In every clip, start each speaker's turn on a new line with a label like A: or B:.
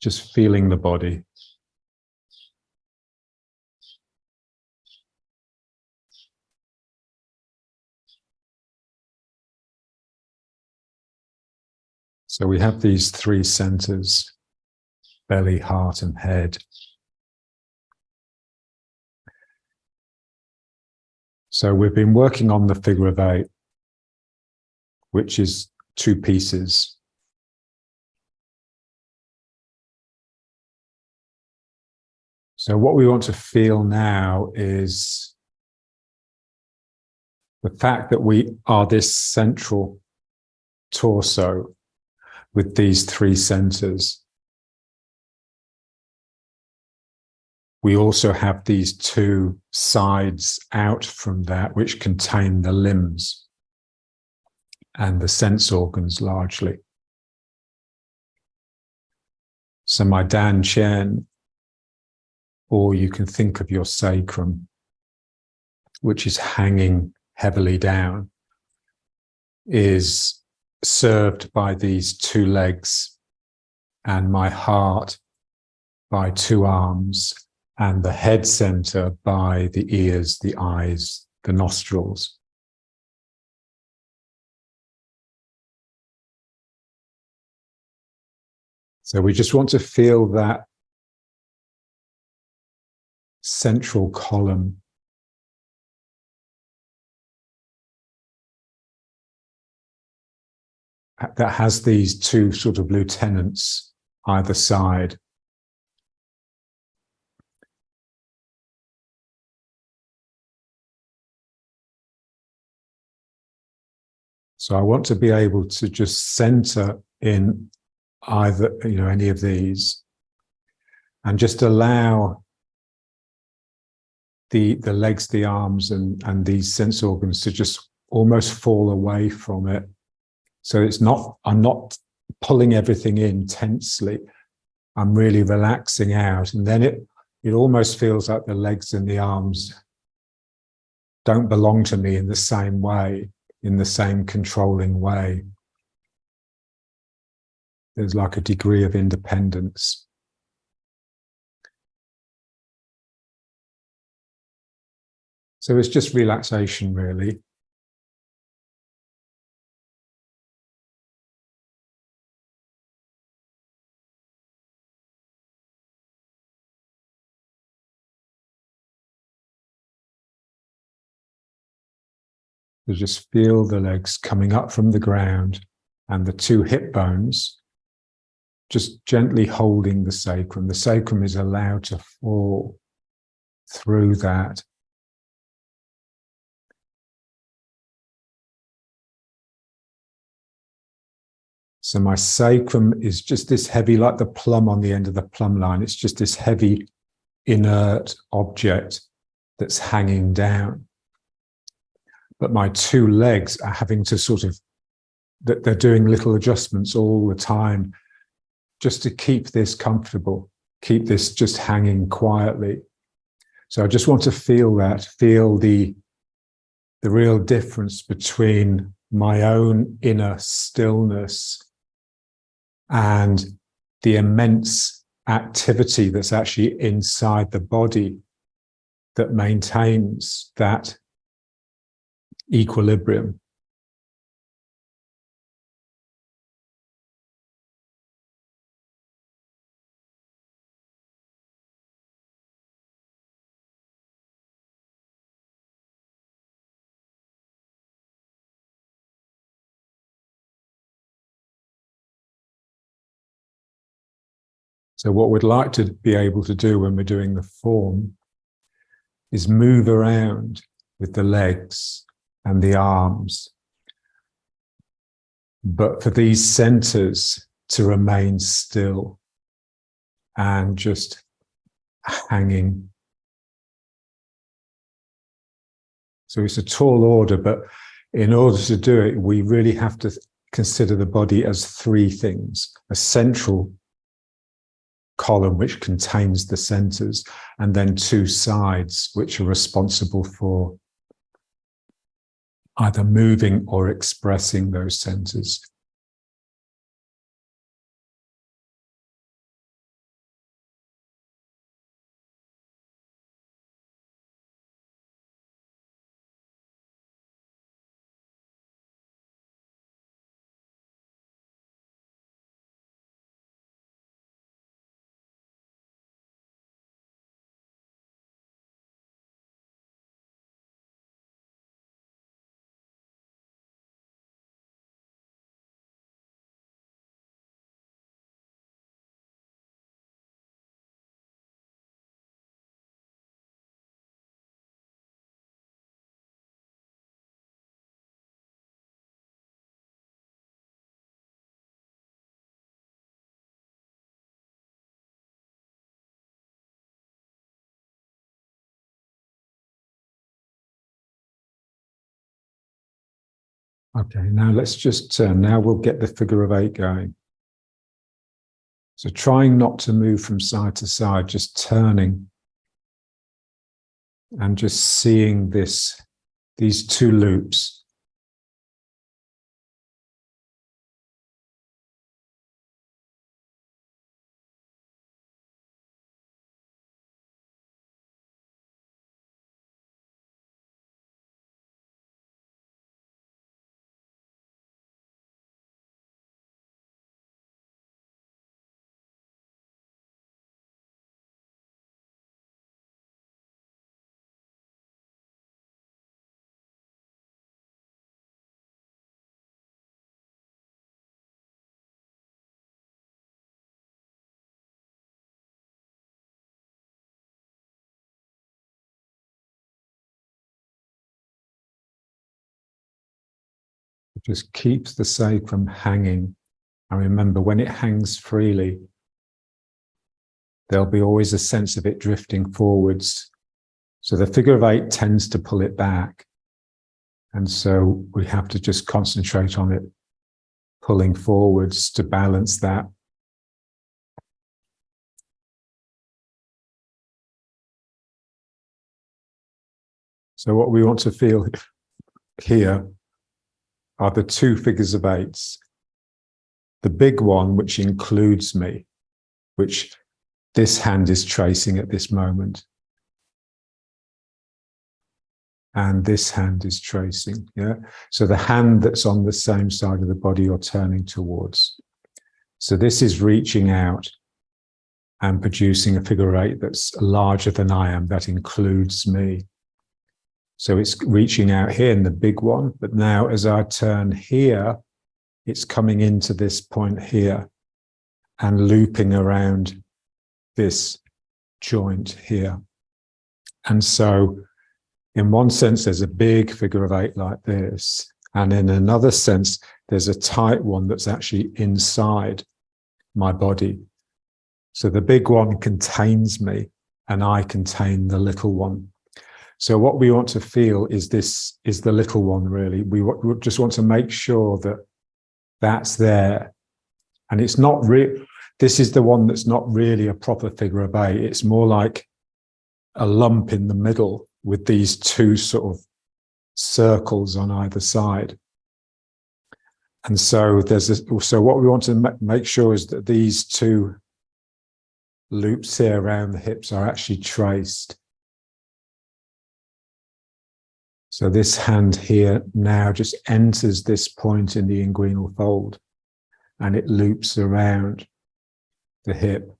A: just feeling the body. So we have these three centers: belly, heart, and head. So we've been working on the figure of 8, which is 2 pieces. So what we want to feel now is the fact that we are this central torso with these 3 centers. We also have these 2 sides out from that, which contain the limbs and the sense organs largely. So my Dan Chen, or you can think of your sacrum, which is hanging heavily down, is served by these 2 legs, and my heart by 2 arms, and the head center by the ears, the eyes, the nostrils. So we just want to feel that central column that has these 2 sort of lieutenants either side. So I want to be able to just center in either, any of these, and just allow the legs, the arms, and these sense organs to just almost fall away from it. So I'm not pulling everything in tensely. I'm really relaxing out. And then it almost feels like the legs and the arms don't belong to me in the same way, in the same controlling way. There's like a degree of independence. So it's just relaxation, really. So just feel the legs coming up from the ground and the 2 hip bones just gently holding the sacrum. The sacrum is allowed to fall through that. So my sacrum is just this heavy, like the plum on the end of the plumb line. It's just this heavy, inert object that's hanging down. But my 2 legs are having to they're doing little adjustments all the time just to keep this comfortable, keep this just hanging quietly. So I just want to feel the real difference between my own inner stillness and the immense activity that's actually inside the body that maintains that equilibrium. So what we'd like to be able to do when we're doing the form is move around with the legs and the arms, but for these centers to remain still and just hanging. So it's a tall order, but in order to do it, we really have to consider the body as 3 things: a central column which contains the centers, and then 2 sides which are responsible for either moving or expressing those centers. Okay, now let's just turn. Now we'll get the figure of 8 going. So trying not to move from side to side, just turning and just seeing these 2 loops. It just keeps the sacrum hanging. And remember, when it hangs freely, there'll be always a sense of it drifting forwards. So the figure of 8 tends to pull it back. And so we have to just concentrate on it pulling forwards to balance that. So what we want to feel here are the 2 figures of 8s. The big one, which includes me, which this hand is tracing at this moment. And this hand is tracing, yeah? So the hand that's on the same side of the body you're turning towards. So this is reaching out and producing a figure 8 that's larger than I am, that includes me. So it's reaching out here in the big one, but now as I turn here, it's coming into this point here and looping around this joint here. And so in one sense, there's a big figure of 8 like this. And in another sense, there's a tight one that's actually inside my body. So the big one contains me and I contain the little one. So what we want to feel is this is the little one, really. We just want to make sure that that's there. And it's not real. This is the one that's not really a proper figure of 8. It's more like a lump in the middle with these 2 sort of circles on either side. And so so what we want to make sure is that these 2 loops here around the hips are actually traced. So this hand here now just enters this point in the inguinal fold and it loops around the hip.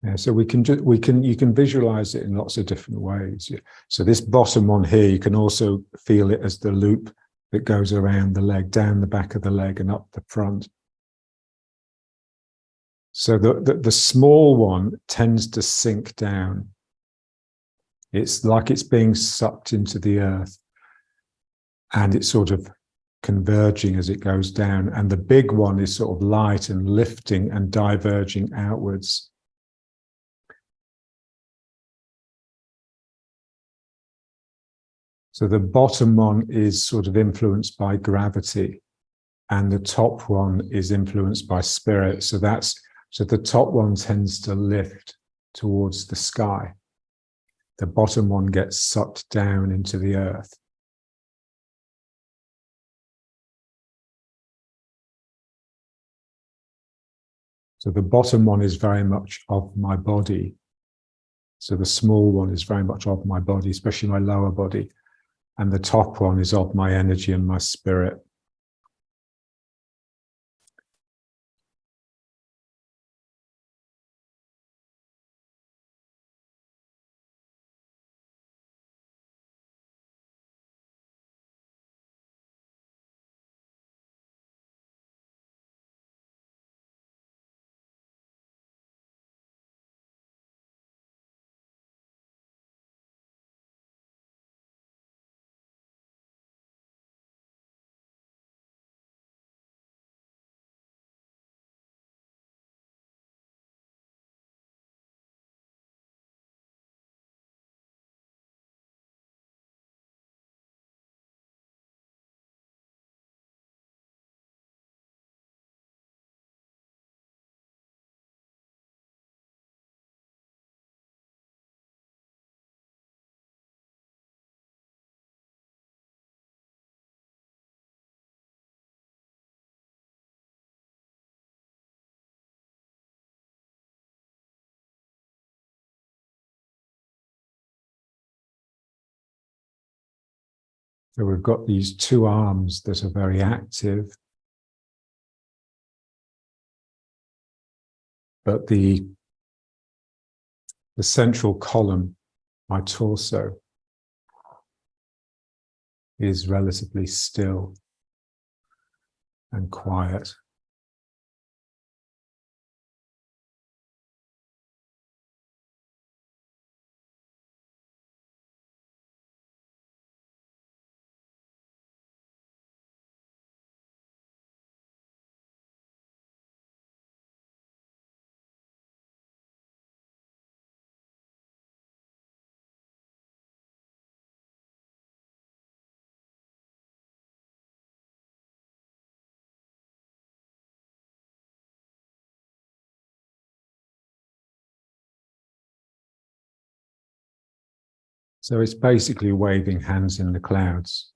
A: Yeah, so you can visualize it in lots of different ways. Yeah. So this bottom one here, you can also feel it as the loop that goes around the leg, down the back of the leg and up the front. So the small one tends to sink down. It's like it's being sucked into the earth and it's sort of converging as it goes down. And the big one is sort of light and lifting and diverging outwards. So the bottom one is sort of influenced by gravity and the top one is influenced by spirit. So the top one tends to lift towards the sky. The bottom one gets sucked down into the earth. So the bottom one is very much of my body. So the small one is very much of my body, especially my lower body. And the top one is of my energy and my spirit. So we've got these two arms that are very active, but the central column, my torso, is relatively still and quiet. So it's basically waving hands in the clouds.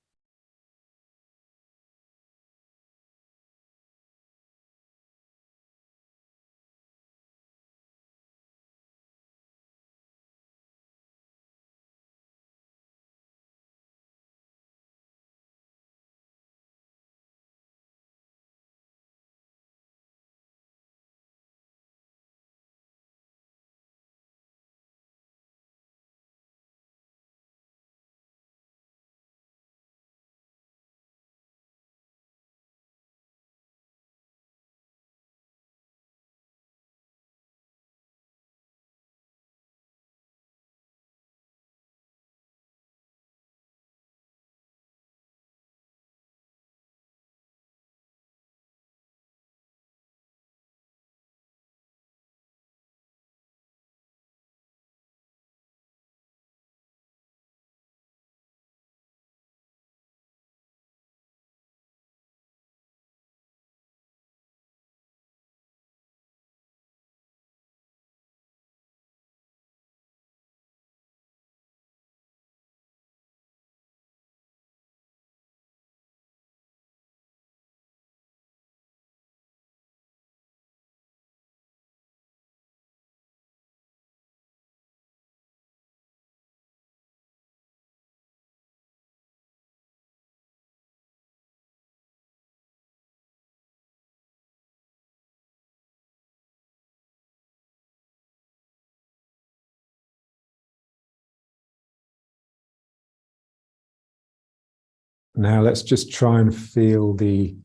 A: Now let's just try and feel the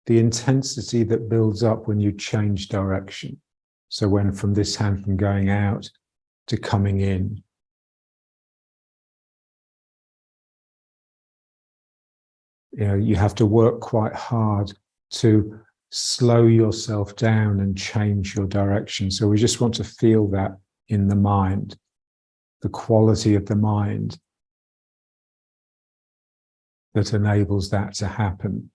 A: intensity that builds up when you change direction. So when from this hand from going out to coming in. You know, you have to work quite hard to slow yourself down and change your direction. So we just want to feel that in the mind, the quality of the mind that enables that to happen.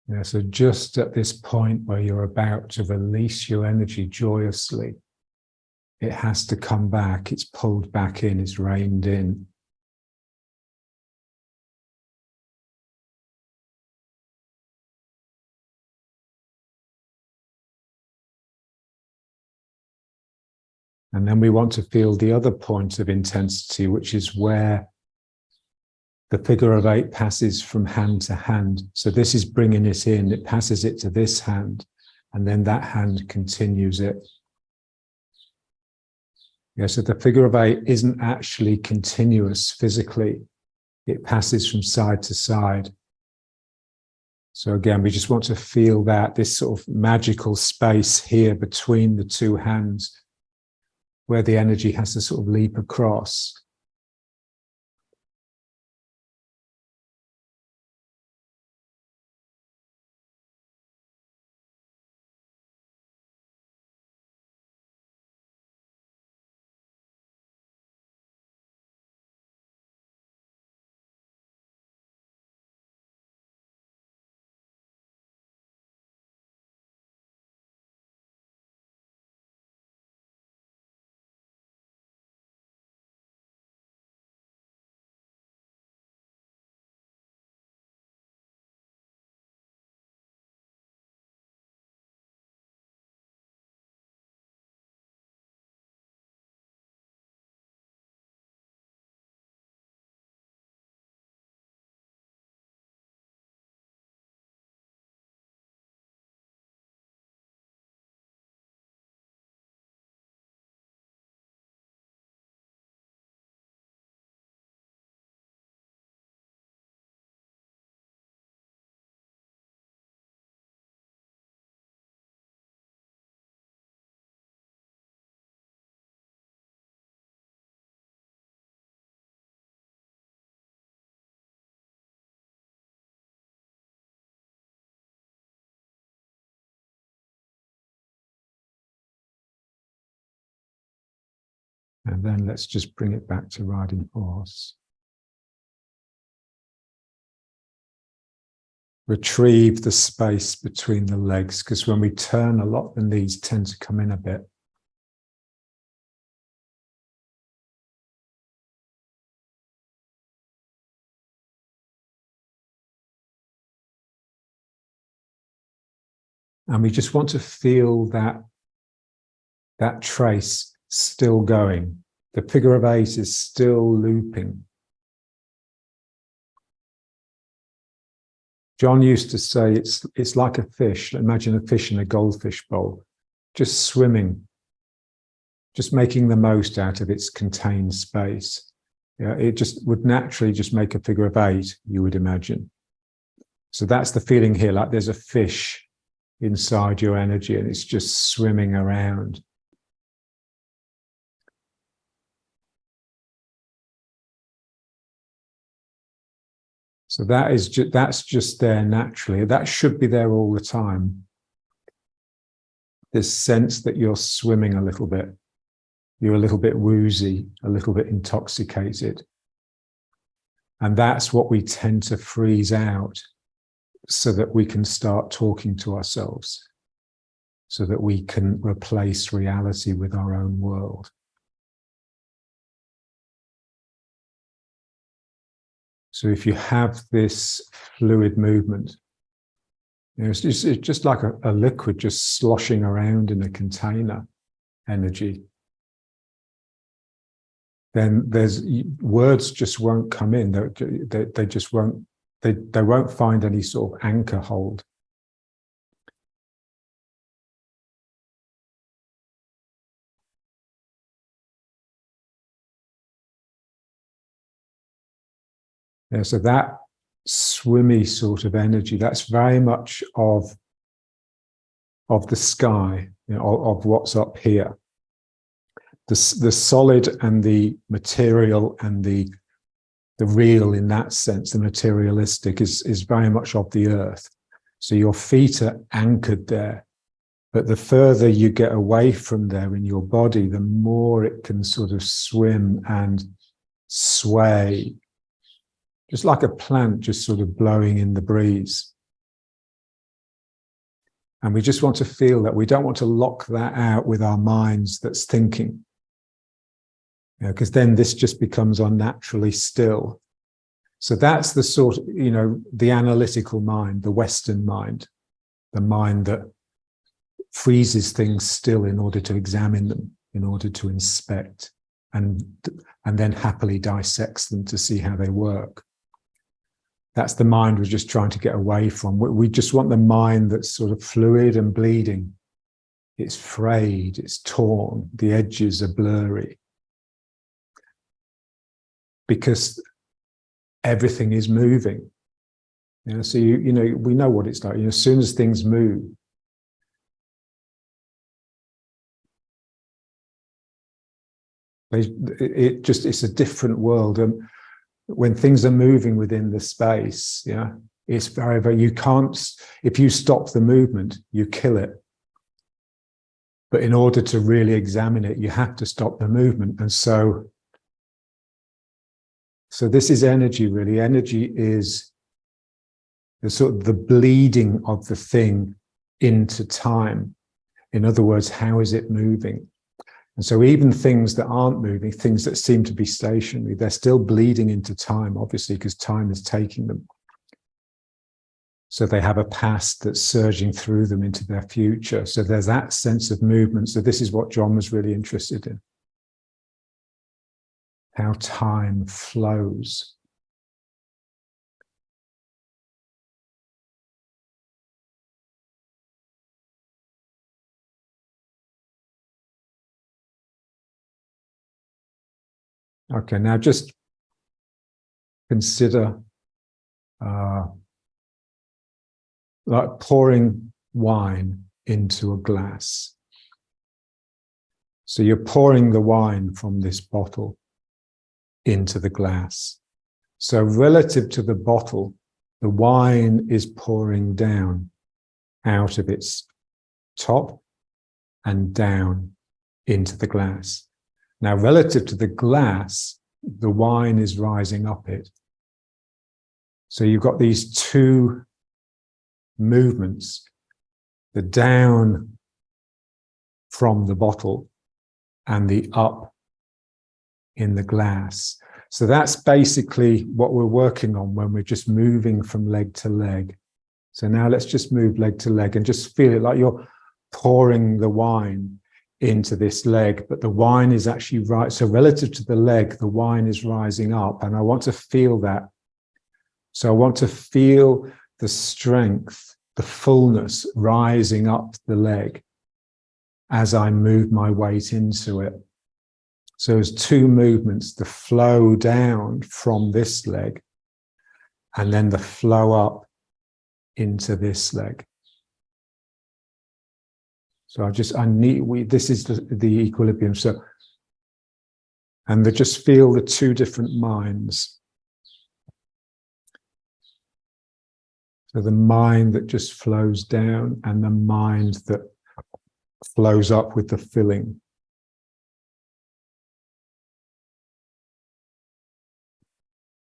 A: Yeah, so just at this point where you're about to release your energy joyously, it has to come back, it's pulled back in, it's reined in. And then we want to feel the other point of intensity, which is where the figure of 8 passes from hand to hand. So this is bringing it in, it passes it to this hand, and then that hand continues it. Yeah, so the figure of 8 isn't actually continuous physically. It passes from side to side. So again, we just want to feel that, this sort of magical space here between the two hands, where the energy has to sort of leap across. And then let's just bring it back to riding horse. Retrieve the space between the legs, because when we turn a lot, the knees tend to come in a bit. And we just want to feel that trace still going. The figure of 8 is still looping. John used to say it's like a fish. Imagine a fish in a goldfish bowl, just swimming, just making the most out of its contained space. Yeah, it just would naturally just make a figure of 8, you would imagine. So that's the feeling here, like there's a fish inside your energy and it's just swimming around. So that's just there naturally. That should be there all the time. This sense that you're swimming a little bit. You're a little bit woozy, a little bit intoxicated. And that's what we tend to freeze out so that we can start talking to ourselves, so that we can replace reality with our own world. So if you have this fluid movement, it's just like a liquid just sloshing around in a container energy, then words just won't come in. They just won't, they won't find any sort of anchor hold. Yeah, so that swimmy sort of energy, that's very much of the sky, of what's up here. The solid and the material and the real in that sense, the materialistic is very much of the earth. So your feet are anchored there. But the further you get away from there in your body, the more it can sort of swim and sway, just like a plant just sort of blowing in the breeze. And we just want to feel that. We don't want to lock that out with our minds that's thinking. Because then this just becomes unnaturally still. So that's the sort of, the analytical mind, the Western mind, the mind that freezes things still in order to examine them, in order to inspect, and then happily dissects them to see how they work. That's the mind we're just trying to get away from. We just want the mind that's sort of fluid and bleeding. It's frayed, it's torn, the edges are blurry. Because everything is moving. So we know what it's like. As soon as things move, it's a different world. And when things are moving within the space, it's very, very, you can't, if you stop the movement, you kill it. But in order to really examine it, you have to stop the movement. And so this is energy, really. Energy is the sort of the bleeding of the thing into time. In other words, how is it moving? And so even things that aren't moving, things that seem to be stationary, they're still bleeding into time, obviously, because time is taking them. So they have a past that's surging through them into their future. So there's that sense of movement. So this is what John was really interested in. How time flows. Okay, now just consider like pouring wine into a glass. So you're pouring the wine from this bottle into the glass. So relative to the bottle, the wine is pouring down out of its top and down into the glass. Now, relative to the glass, the wine is rising up it. So you've got these two movements, the down from the bottle and the up in the glass. So that's basically what we're working on when we're just moving from leg to leg. So now let's just move leg to leg and just feel it like you're pouring the wine into this leg, but the wine is actually right. So relative to the leg, the wine is rising up, and I want to feel that. So I want to feel the strength, the fullness rising up the leg as I move my weight into it. So there's two movements, the flow down from this leg and then the flow up into this leg. So this is the equilibrium. So, and just feel the two different minds. So the mind that just flows down and the mind that flows up with the filling.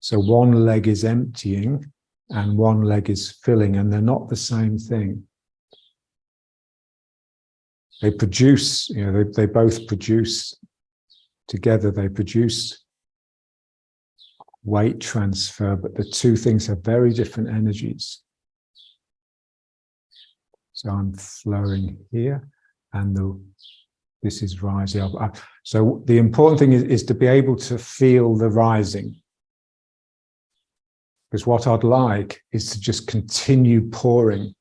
A: So one leg is emptying and one leg is filling, and they're not the same thing. They produce, they both produce together, they produce weight transfer, but the two things have very different energies. So I'm flowing here and this is rising up. So the important thing is to be able to feel the rising. Because what I'd like is to just continue pouring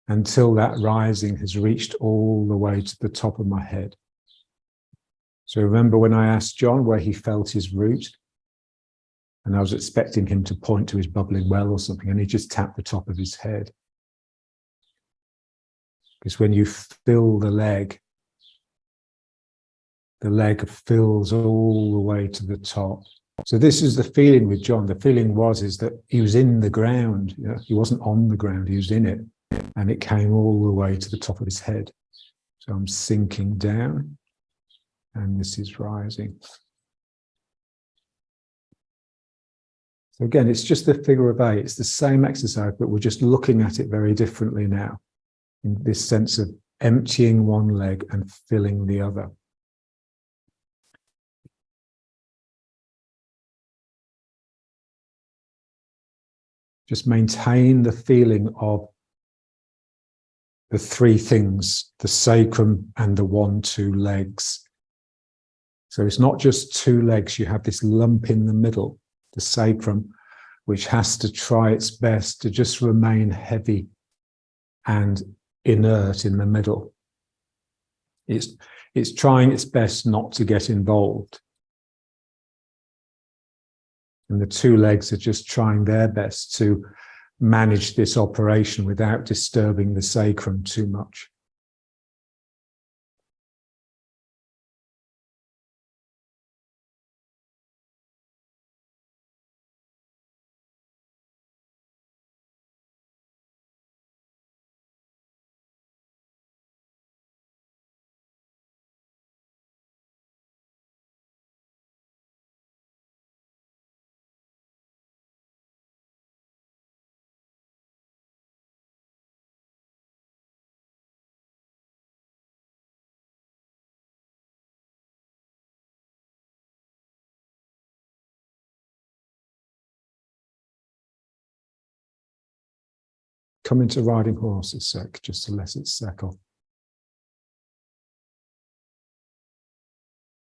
A: until that rising has reached all the way to the top of my head. So remember when I asked John where he felt his root, and I was expecting him to point to his bubbling well or something, and he just tapped the top of his head. Because when you fill the leg fills all the way to the top. So this is the feeling with John. The feeling is that he was in the ground. He wasn't on the ground, he was in it. And it came all the way to the top of his head. So I'm sinking down and this is rising. So again, it's just the figure of 8. It's the same exercise, but we're just looking at it very differently now, in this sense of emptying one leg and filling the other. Just maintain the feeling of the three things, the sacrum and the 1-2 legs. So it's not just two legs, you have this lump in the middle, the sacrum, which has to try its best to just remain heavy and inert in the middle. It's trying its best not to get involved. And the two legs are just trying their best to manage this operation without disturbing the sacrum too much. Come into riding horse a sec, just to let it settle.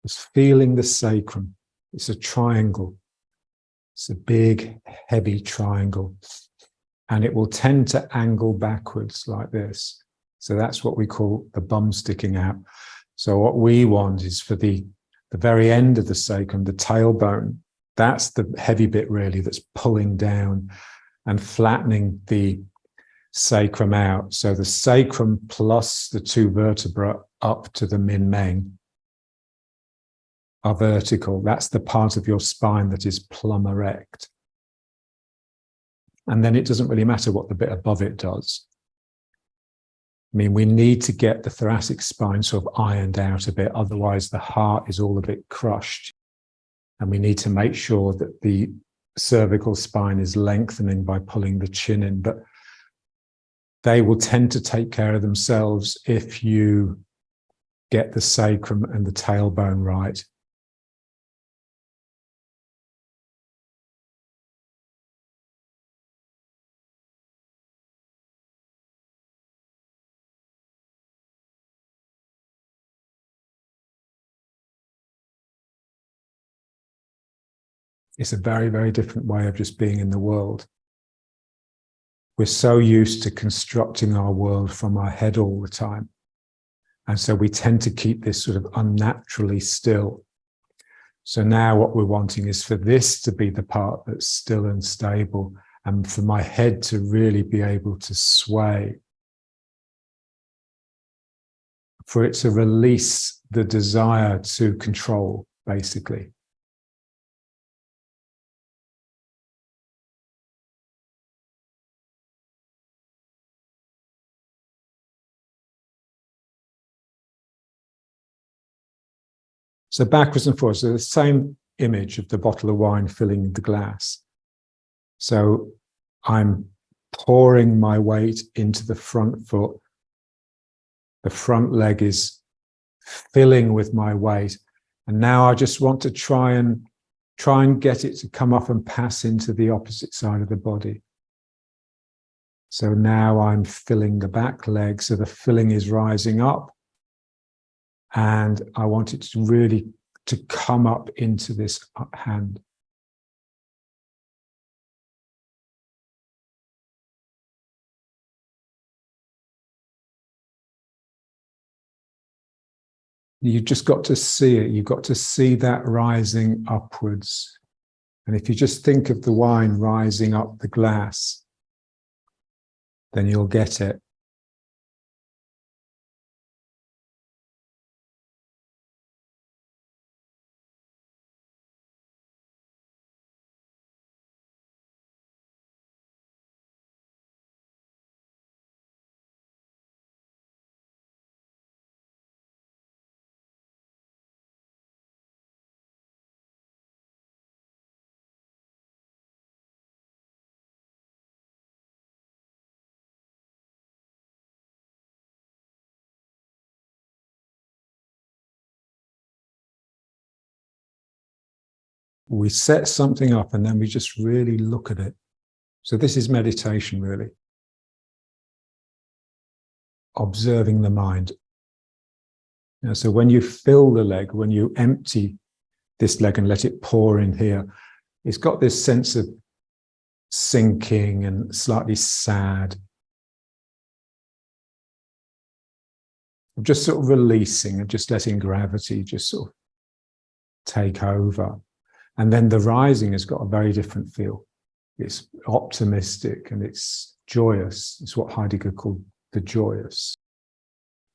A: Just feeling the sacrum. It's a triangle. It's a big, heavy triangle. And it will tend to angle backwards like this. So that's what we call the bum sticking out. So what we want is for the very end of the sacrum, the tailbone. That's the heavy bit really that's pulling down and flattening the sacrum out. So the sacrum plus the two vertebrae up to the min meng are vertical. That's the part of your spine that is plumb erect. And then it doesn't really matter what the bit above it does. I mean, we need to get the thoracic spine sort of ironed out a bit, otherwise the heart is all a bit crushed. And we need to make sure that the cervical spine is lengthening by pulling the chin in. But they will tend to take care of themselves if you get the sacrum and the tailbone right. It's a very, very different way of just being in the world. We're so used to constructing our world from our head all the time. And so we tend to keep this sort of unnaturally still. So now what we're wanting is for this to be the part that's still and stable, and for my head to really be able to sway, for it to release the desire to control, basically. So backwards and forwards, so the same image of the bottle of wine filling the glass. So I'm pouring my weight into the front foot. The front leg is filling with my weight. And now I just want to try and get it to come up and pass into the opposite side of the body. So now I'm filling the back leg, so the filling is rising up. And I want it to really to come up into this hand. You've just got to see it. You've got to see that rising upwards. And if you just think of the wine rising up the glass, then you'll get it. We set something up and then we just really look at it. So this is meditation, really. Observing the mind. You know, so when you fill the leg, when you empty this leg and let it pour in here, it's got this sense of sinking and slightly sad. Just sort of releasing and just letting gravity just sort of take over. And then the rising has got a very different feel. It's optimistic and it's joyous. It's what Heidegger called the joyous.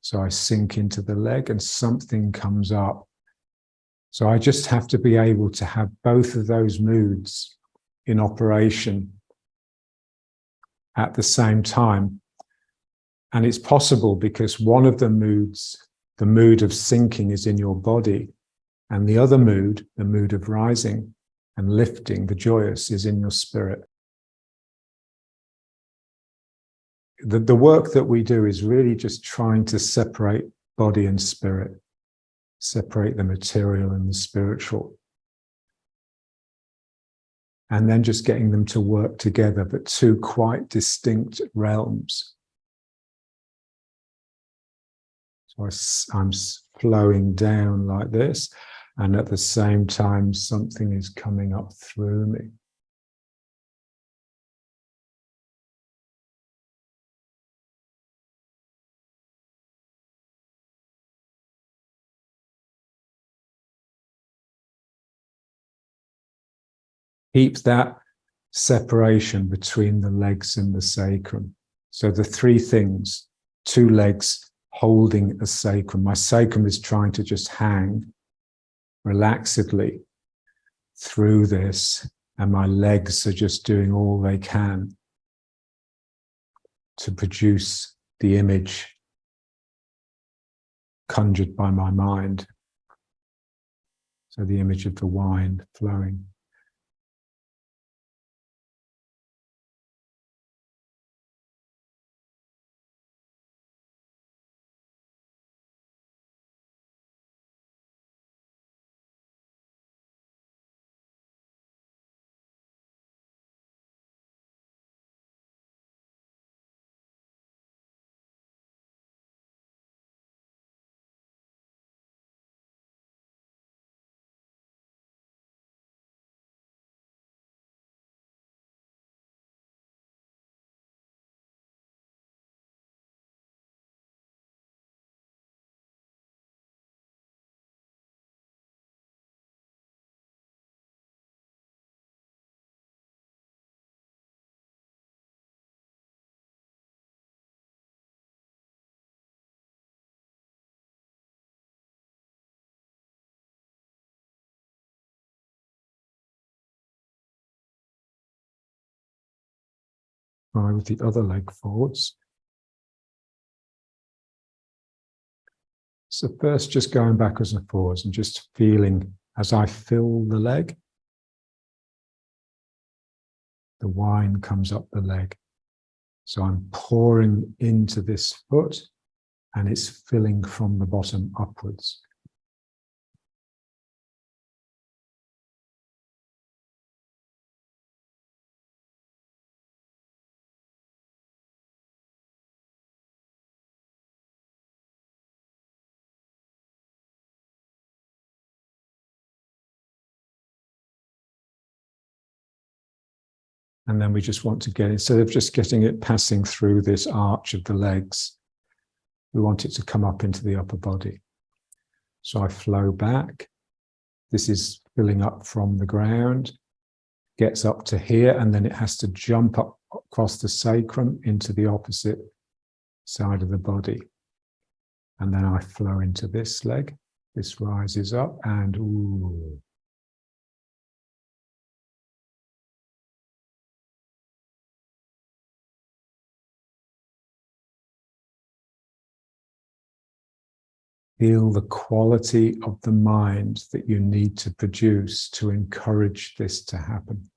A: So I sink into the leg and something comes up. So I just have to be able to have both of those moods in operation at the same time. And it's possible because one of the moods, the mood of sinking, is in your body. And the other mood, the mood of rising and lifting, the joyous, is in your spirit. The work that we do is really just trying to separate body and spirit, separate the material and the spiritual. And then just getting them to work together, but two quite distinct realms. So I'm flowing down like this. And at the same time, something is coming up through me. Keep that separation between the legs and the sacrum. So the three things, two legs holding a sacrum. My sacrum is trying to just hang relaxedly through this, and my legs are just doing all they can to produce the image conjured by my mind. So the image of the wine flowing. Try with the other leg forwards. So first just going backwards and forwards and just feeling as I fill the leg, the wine comes up the leg. So I'm pouring into this foot and it's filling from the bottom upwards. And then we just want to get, instead of just getting it passing through this arch of the legs, we want it to come up into the upper body. So I flow back. This is filling up from the ground, gets up to here, and then it has to jump up across the sacrum into the opposite side of the body. And then I flow into this leg. This rises up and ooh. Feel the quality of the mind that you need to produce to encourage this to happen.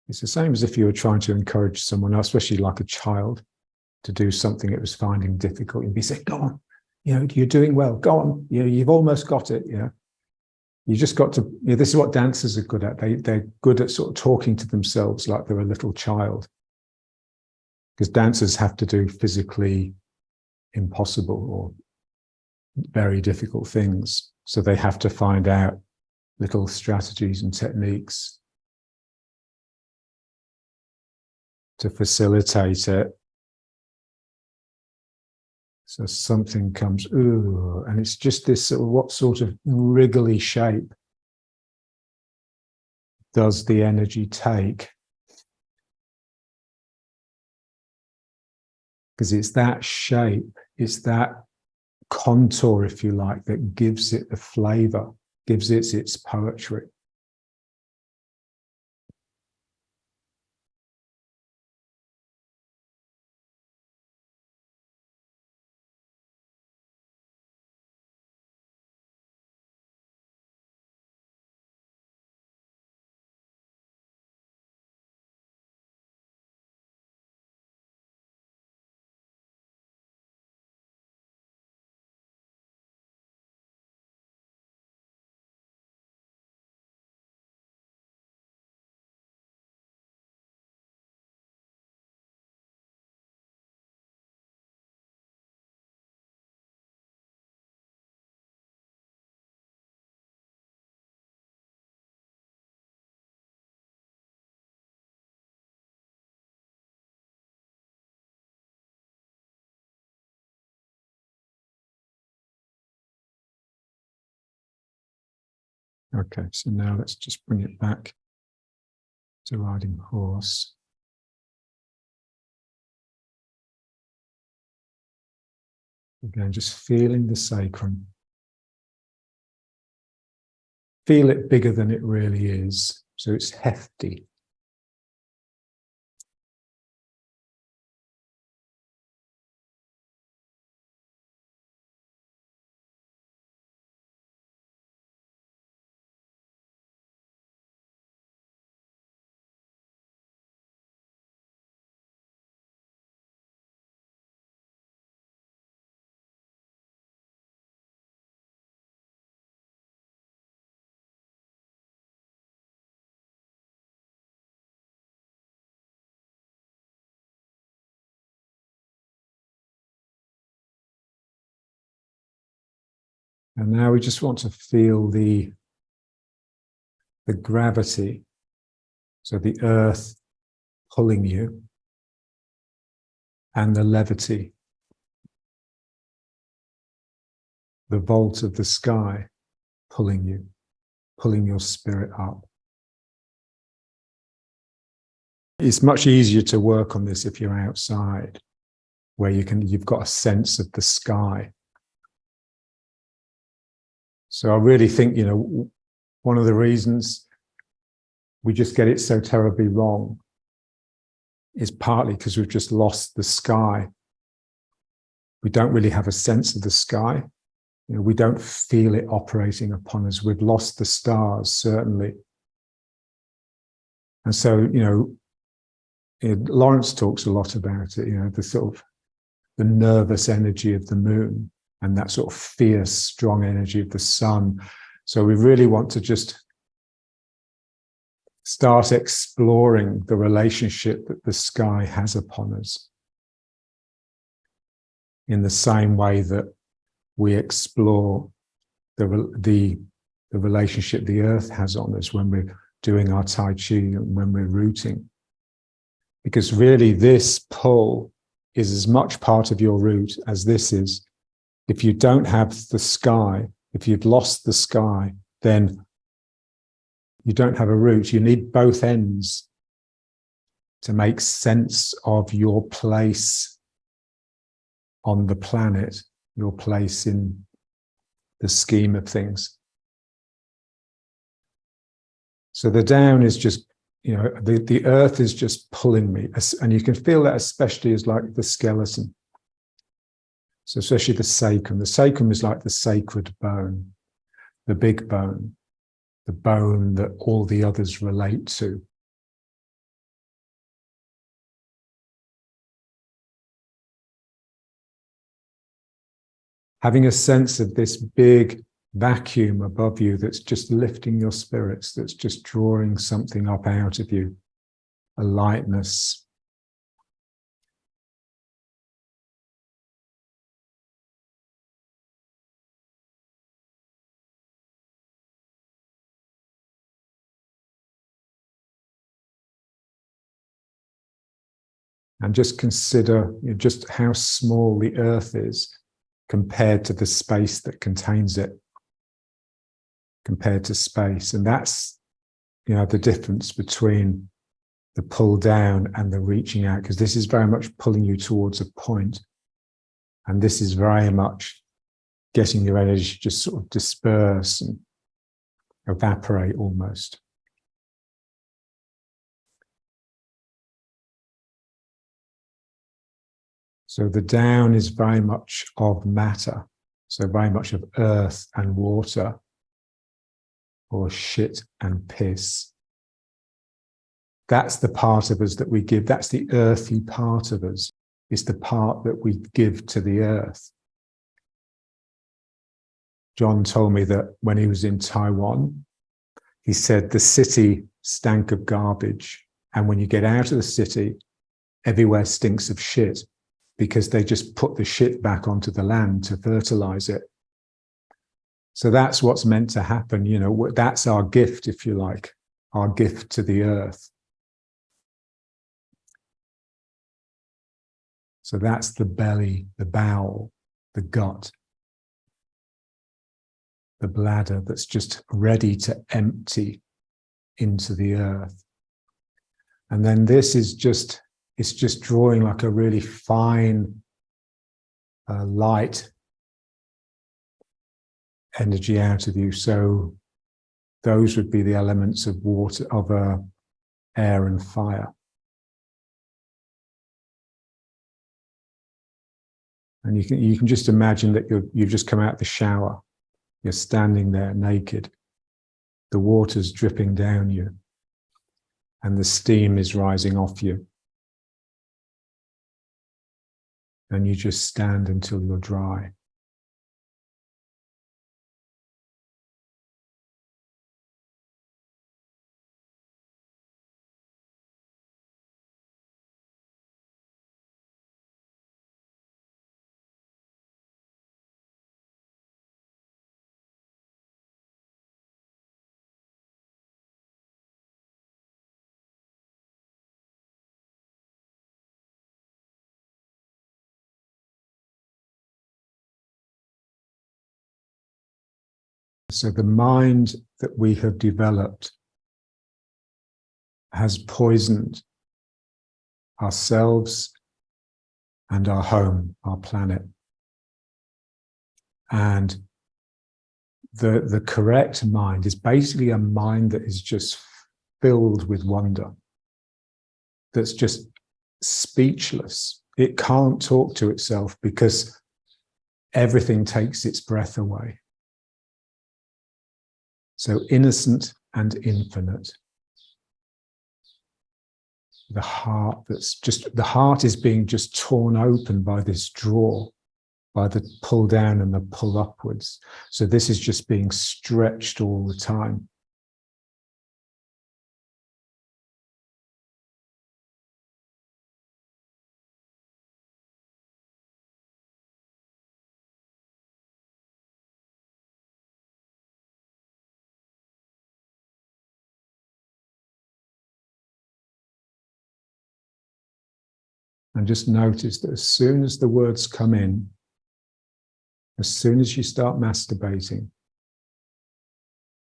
A: It's the same as if you were trying to encourage someone else, especially like a child, to do something it was finding difficult. You'd be saying, go on, you're doing well, go on, you've almost got it, You just got to, this is what dancers are good at. They're good at sort of talking to themselves like they're a little child. Because dancers have to do physically impossible or very difficult things. So they have to find out little strategies and techniques to facilitate it. So something comes, ooh, and it's just this sort of, what sort of wriggly shape does the energy take? Because it's that shape, it's that contour, if you like, that gives it the flavor, gives it its poetry. Okay, so now let's just bring it back to riding horse. Again, just feeling the sacrum. Feel it bigger than it really is, so it's hefty. And now we just want to feel the gravity, so the earth pulling you, and the levity, the vault of the sky pulling you, pulling your spirit up. It's much easier to work on this if you're outside, where you've got a sense of the sky. So I really think, one of the reasons we just get it so terribly wrong is partly because we've just lost the sky. We don't really have a sense of the sky. We don't feel it operating upon us. We've lost the stars, certainly. And so, Lawrence talks a lot about it, the sort of the nervous energy of the moon and that sort of fierce, strong energy of the sun. So we really want to just start exploring the relationship that the sky has upon us in the same way that we explore the relationship the earth has on us when we're doing our Tai Chi and when we're rooting. Because really this pull is as much part of your root as this is. If you don't have the sky, if you've lost the sky, then you don't have a root. You need both ends to make sense of your place on the planet, your place in the scheme of things. So the down is just, the earth is just pulling me. And you can feel that especially as like the skeleton. So especially the sacrum. The sacrum is like the sacred bone, the big bone, the bone that all the others relate to. Having a sense of this big vacuum above you that's just lifting your spirits, that's just drawing something up out of you, a lightness. And just consider just how small the earth is compared to the space that contains it, compared to space. And that's, the difference between the pull down and the reaching out, because this is very much pulling you towards a point. And this is very much getting your energy to just sort of disperse and evaporate almost. So the down is very much of matter, so very much of earth and water, or shit and piss. That's the part of us that we give. That's the earthy part of us. It's the part that we give to the earth. John told me that when he was in Taiwan, he said the city stank of garbage. And when you get out of the city, everywhere stinks of shit, because they just put the shit back onto the land to fertilize it. So that's what's meant to happen. That's our gift, if you like, our gift to the earth. So that's the belly, the bowel, the gut, the bladder that's just ready to empty into the earth. And then this is just, it's just drawing like a really fine, light energy out of you. So those would be the elements of water, of air and fire. And you can just imagine that you've just come out of the shower. You're standing there naked. The water's dripping down you, and the steam is rising off you. And you just stand until you're dry. So the mind that we have developed has poisoned ourselves and our home, our planet. And the correct mind is basically a mind that is just filled with wonder, that's just speechless. It can't talk to itself because everything takes its breath away. So innocent and infinite. The heart the heart is being just torn open by this draw, by the pull down and the pull upwards. So this is just being stretched all the time. And just notice that as soon as the words come in, as soon as you start masturbating,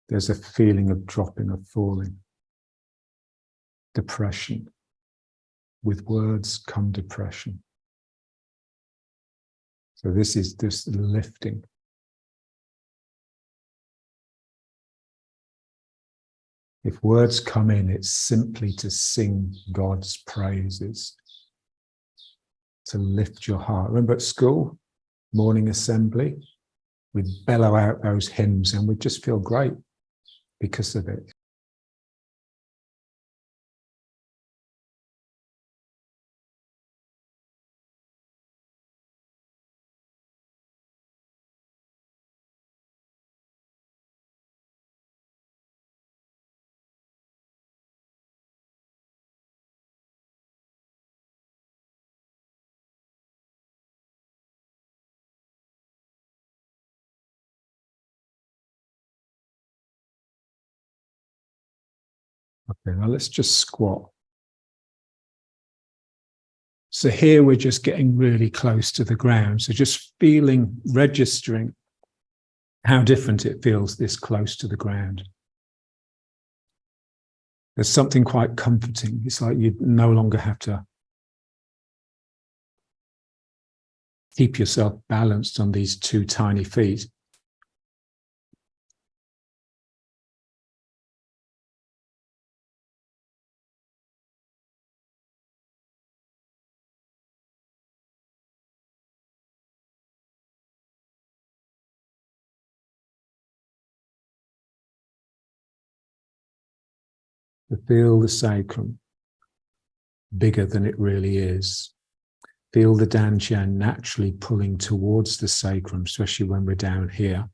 A: there's a feeling of dropping, of falling. Depression. With words come depression. So this is this lifting. If words come in, it's simply to sing God's praises, to lift your heart. Remember at school, morning assembly, we'd bellow out those hymns and we'd just feel great because of it. Okay, now let's just squat. So here we're just getting really close to the ground. So just feeling, registering how different it feels this close to the ground. There's something quite comforting. It's like you no longer have to keep yourself balanced on these two tiny feet. To feel the sacrum bigger than it really is. Feel the dantian naturally pulling towards the sacrum, especially when we're down here.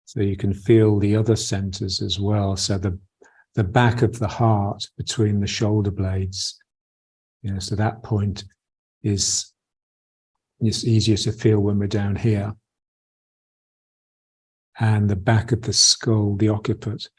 A: So you can feel the other centers as well. So the back of the heart between the shoulder blades, so that point is easier to feel when we're down here. And the back of the skull, the occiput.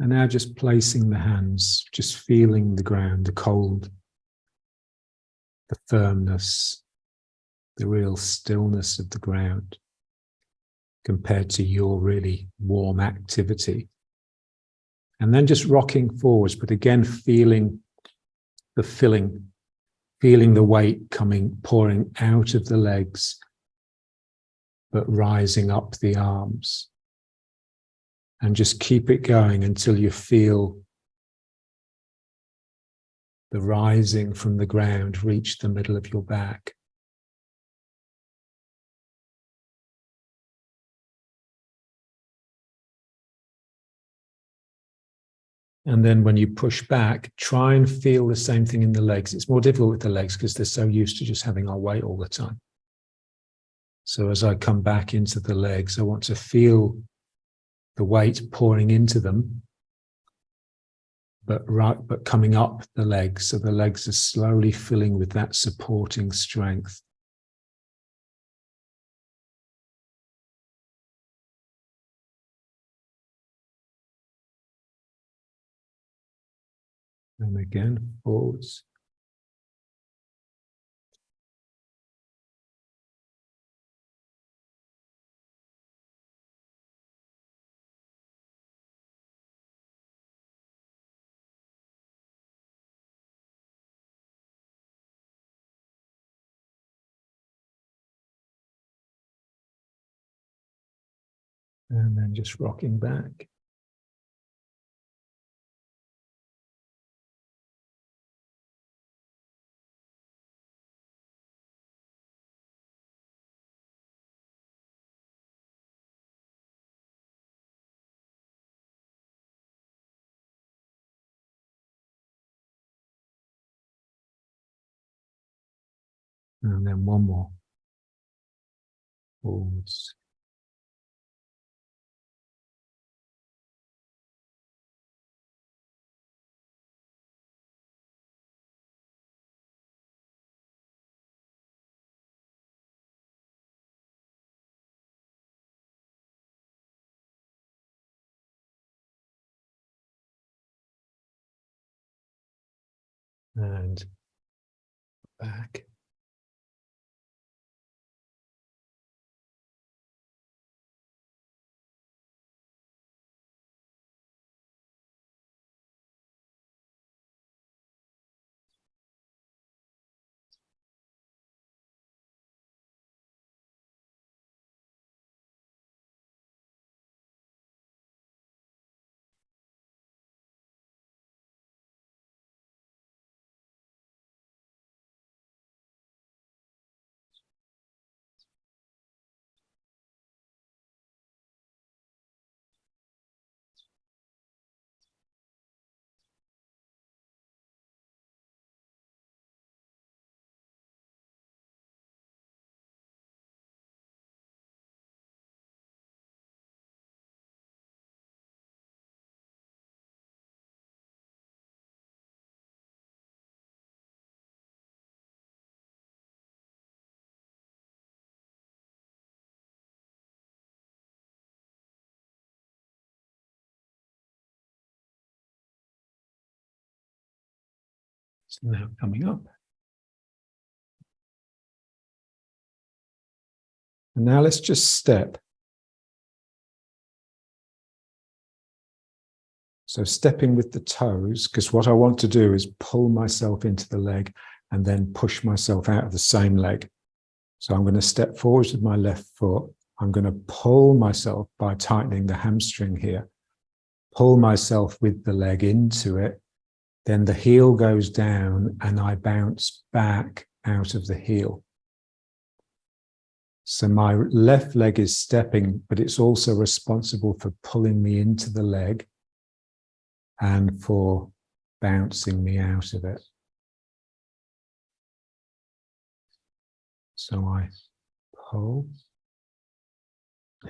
A: And now just placing the hands, just feeling the ground, the cold, the firmness, the real stillness of the ground compared to your really warm activity. And then just rocking forwards, but again, feeling the filling, feeling the weight pouring out of the legs, but rising up the arms. And just keep it going until you feel the rising from the ground reach the middle of your back. And then when you push back, try and feel the same thing in the legs. It's more difficult with the legs because they're so used to just having our weight all the time. So as I come back into the legs, I want to feel the weight pouring into them, but coming up the legs. So the legs are slowly filling with that supporting strength. And again, forwards. And then just rocking back. And then one more. Forwards. And back. So now coming up. And now let's just step. So stepping with the toes, because what I want to do is pull myself into the leg and then push myself out of the same leg. So I'm going to step forwards with my left foot. I'm going to pull myself by tightening the hamstring here. Pull myself with the leg into it. Then the heel goes down and I bounce back out of the heel. So my left leg is stepping, but it's also responsible for pulling me into the leg and for bouncing me out of it. So I pull,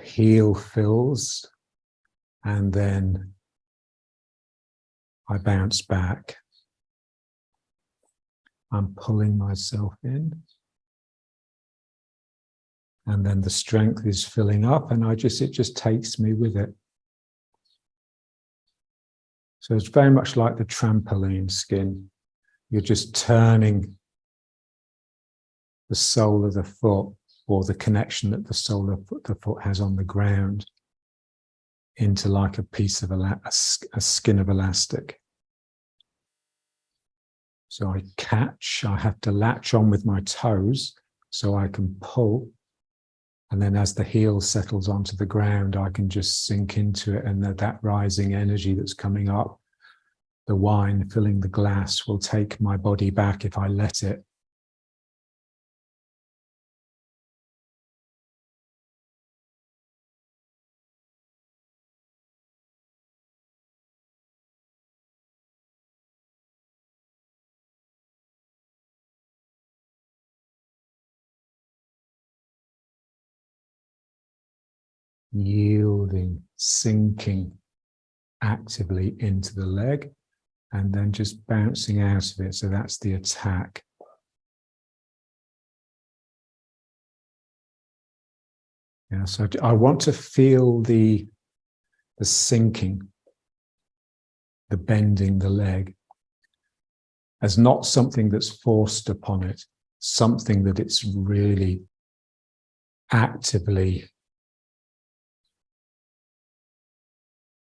A: heel fills, and then I bounce back. I'm pulling myself in. And then the strength is filling up and it just takes me with it. So it's very much like the trampoline skin. You're just turning the sole of the foot or the connection that the sole of the foot has on the ground into like a piece of a skin of elastic. So I have to latch on with my toes so I can pull. And then as the heel settles onto the ground, I can just sink into it. And that rising energy that's coming up, the wine filling the glass, will take my body back if I let it. yielding, sinking actively into the leg, and then just bouncing out of it. So that's the attack. Yeah, so I want to feel the sinking, the bending the leg, as not something that's forced upon it, something that it's really actively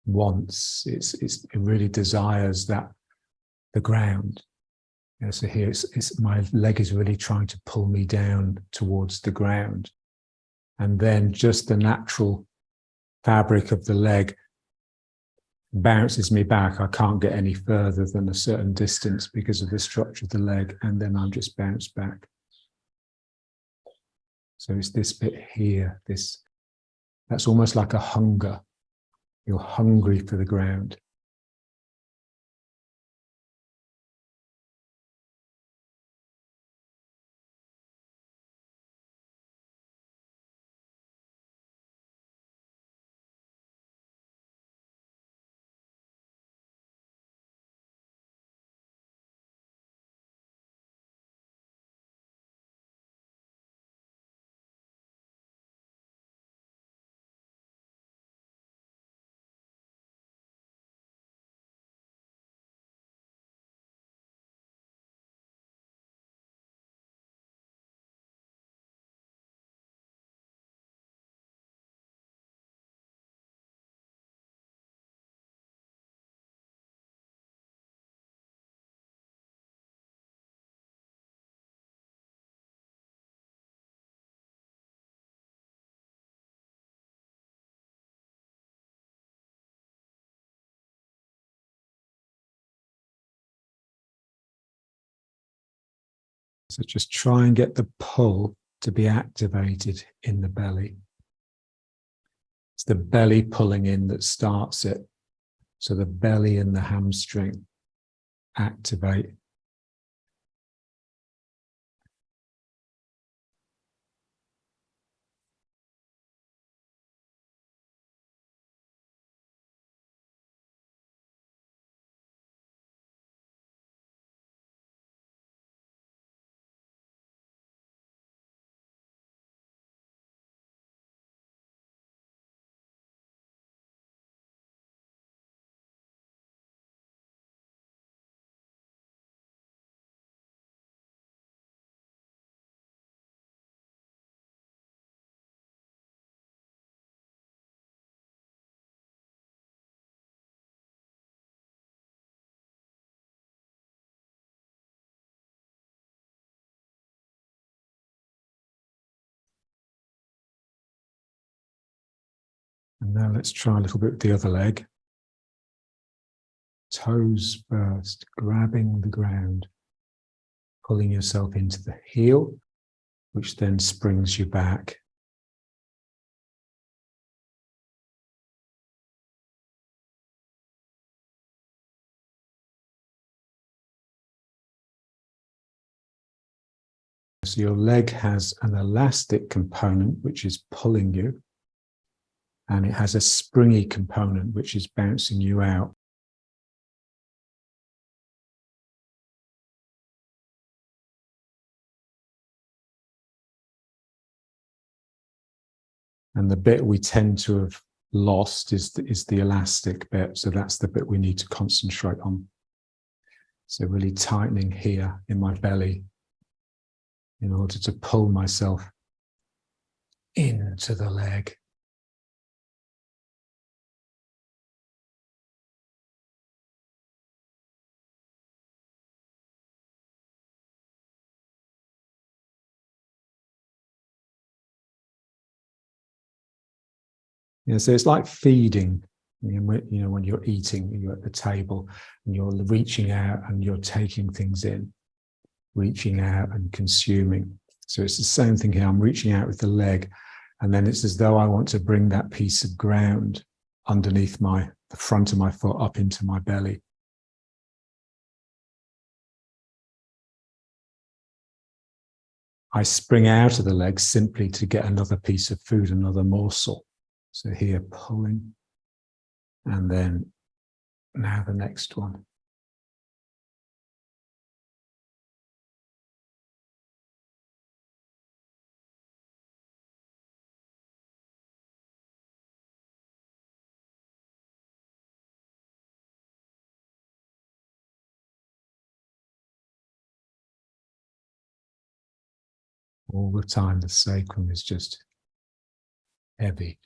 A: wants. It really desires that, the ground. You know, so here it's my leg is really trying to pull me down towards the ground. And then just the natural fabric of the leg bounces me back. I can't get any further than a certain distance because of the structure of the leg, and then I'm just bounced back. So it's this bit here, that's almost like a hunger. You're hungry for the ground. So just try and get the pull to be activated in the belly. It's the belly pulling in that starts it. So the belly and the hamstring activate. And now let's try a little bit with the other leg. Toes first, grabbing the ground, pulling yourself into the heel, which then springs you back. So your leg has an elastic component, which is pulling you, and it has a springy component, which is bouncing you out. And the bit we tend to have lost is the elastic bit. So that's the bit we need to concentrate on. So really tightening here in my belly in order to pull myself into the leg. Yeah, so it's like feeding. When you're eating, you're at the table and you're reaching out and you're taking things in, reaching out and consuming. So it's the same thing here. I'm reaching out with the leg, and then it's as though I want to bring that piece of ground underneath the front of my foot up into my belly. I spring out of the leg simply to get another piece of food, another morsel. So here, pulling, and then now the next one. All the time, the sacrum is just heavy.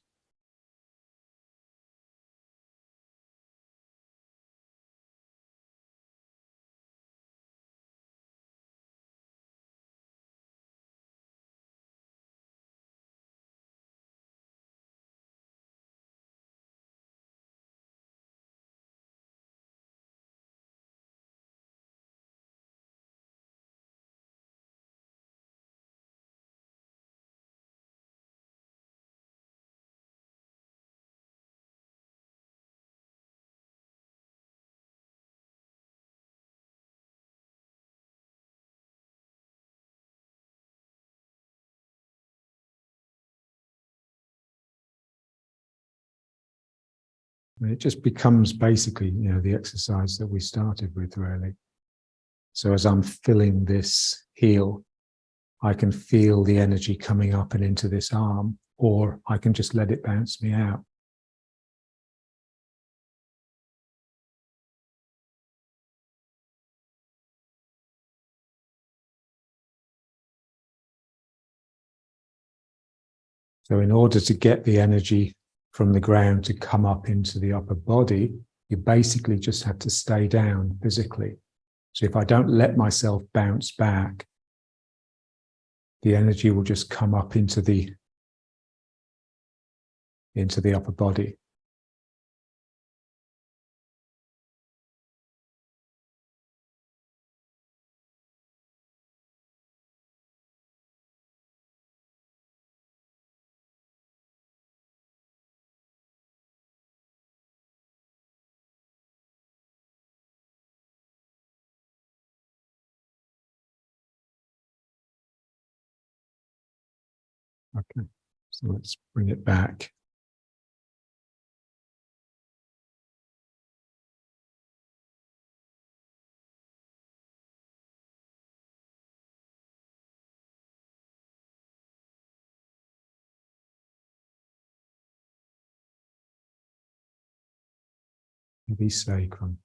A: And it just becomes basically, the exercise that we started with, really. So as I'm filling this heel, I can feel the energy coming up and into this arm, or I can just let it bounce me out. So in order to get the energy from the ground to come up into the upper body, you basically just have to stay down physically. So if I don't let myself bounce back, the energy will just come up into the upper body. Okay, so let's bring it back. Heavy sacrum.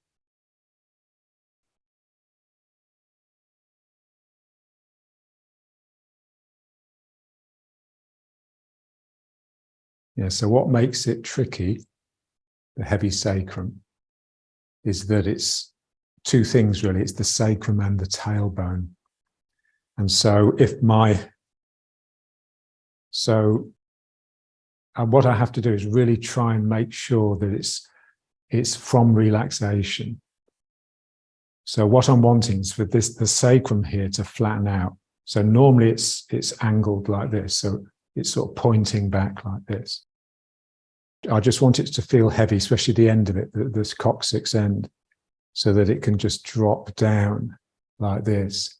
A: Yeah, so what makes it tricky, the heavy sacrum, is that it's two things really. It's the sacrum and the tailbone. And so what I have to do is really try and make sure that it's from relaxation. So what I'm wanting is for the sacrum here to flatten out. So normally it's angled like this. So it's sort of pointing back like this. I just want it to feel heavy, especially the end of it, this coccyx end, so that it can just drop down like this.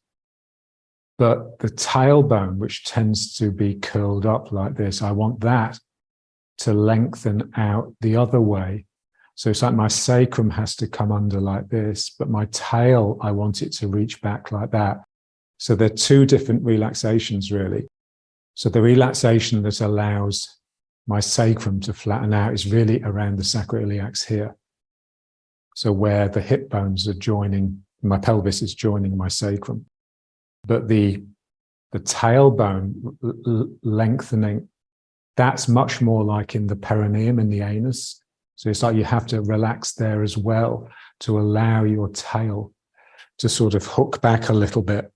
A: But the tailbone, which tends to be curled up like this, I want that to lengthen out the other way. So it's like my sacrum has to come under like this, but my tail, I want it to reach back like that. So they're two different relaxations, really. So the relaxation that allows my sacrum to flatten out is really around the sacroiliacs here. So where the hip bones are joining, my pelvis is joining my sacrum. But the tailbone lengthening, that's much more like in the perineum, in the anus. So it's like you have to relax there as well to allow your tail to sort of hook back a little bit.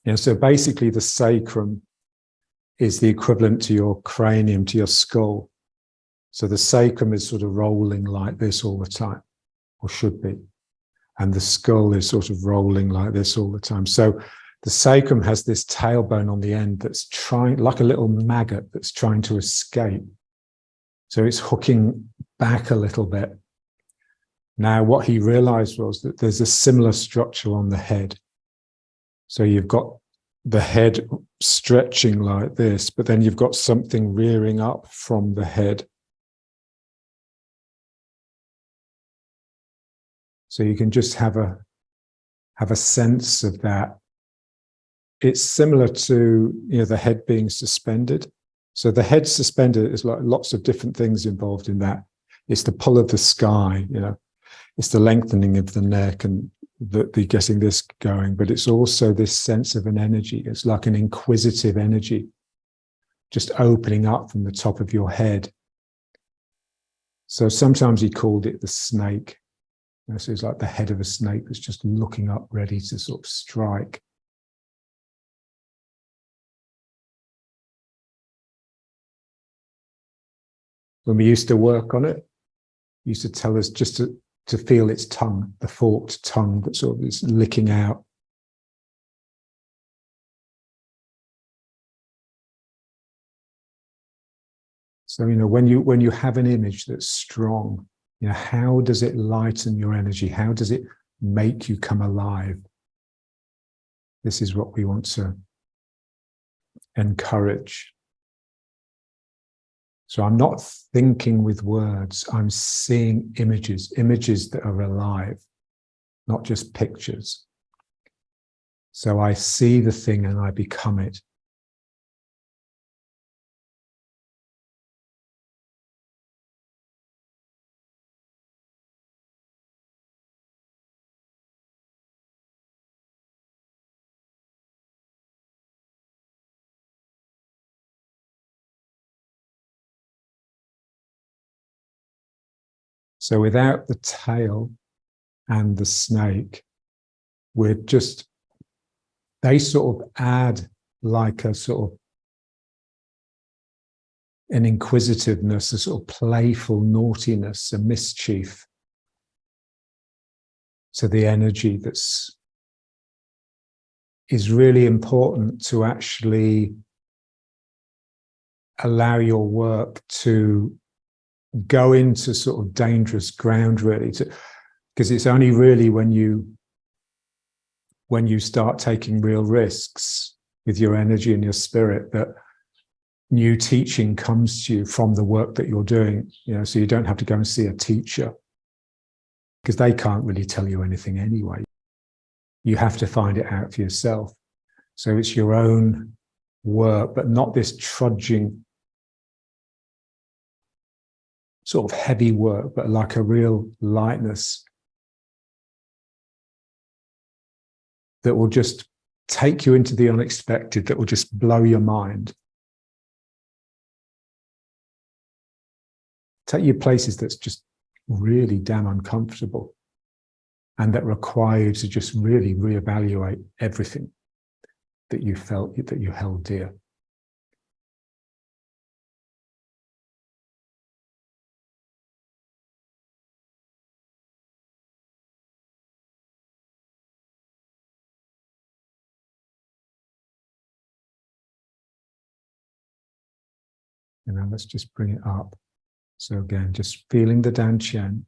A: Yeah, so basically the sacrum is the equivalent to your cranium, to your skull. So the sacrum is sort of rolling like this all the time, or should be. And the skull is sort of rolling like this all the time. So the sacrum has this tailbone on the end that's trying, like a little maggot that's trying to escape. So it's hooking back a little bit. Now, what he realized was that there's a similar structure on the head. So you've got the head stretching like this, but then you've got something rearing up from the head. So you can just have a sense of that. It's similar to, the head being suspended. So the head suspended is like lots of different things involved in that. It's the pull of the sky, it's the lengthening of the neck and the getting this going, but it's also this sense of an energy. It's like an inquisitive energy, just opening up from the top of your head. So sometimes he called it the snake. So it's like the head of a snake that's just looking up, ready to sort of strike. When we used to work on it, he used to tell us just to feel its tongue, the forked tongue that sort of is licking out. So, when you have an image that's strong, how does it lighten your energy? How does it make you come alive? This is what we want to encourage. So I'm not thinking with words, I'm seeing images that are alive, not just pictures. So I see the thing and I become it. So without the tail and the snake, they sort of add like a sort of an inquisitiveness, a sort of playful naughtiness, a mischief to the energy is really important to actually allow your work to go into sort of dangerous ground, really, because it's only really when you start taking real risks with your energy and your spirit that new teaching comes to you from the work that you're doing. So you don't have to go and see a teacher because they can't really tell you anything anyway. You have to find it out for yourself. So it's your own work, but not this trudging sort of heavy work, but like a real lightness that will just take you into the unexpected, that will just blow your mind. Take you places that's just really damn uncomfortable and that require you to just really reevaluate everything that you felt, that you held dear. Let's just bring it up. So again, just feeling the dantian.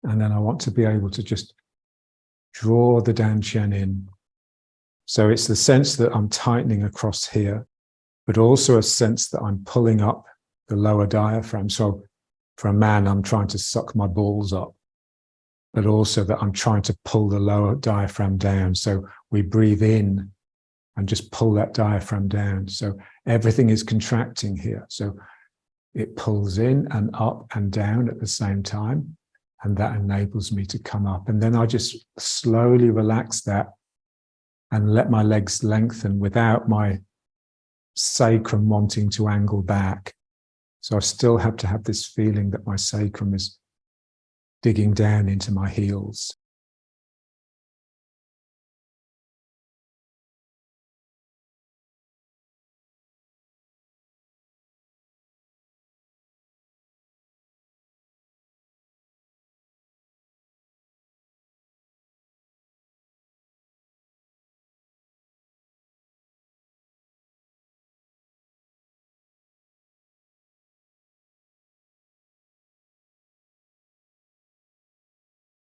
A: And then I want to be able to just draw the dantian in. So it's the sense that I'm tightening across here, but also a sense that I'm pulling up the lower diaphragm. So for a man, I'm trying to suck my balls up, but also that I'm trying to pull the lower diaphragm down. So we breathe in and just pull that diaphragm down. So everything is contracting here. So it pulls in and up and down at the same time. And that enables me to come up. And then I just slowly relax that and let my legs lengthen without my sacrum wanting to angle back. So I still have to have this feeling that my sacrum is digging down into my heels.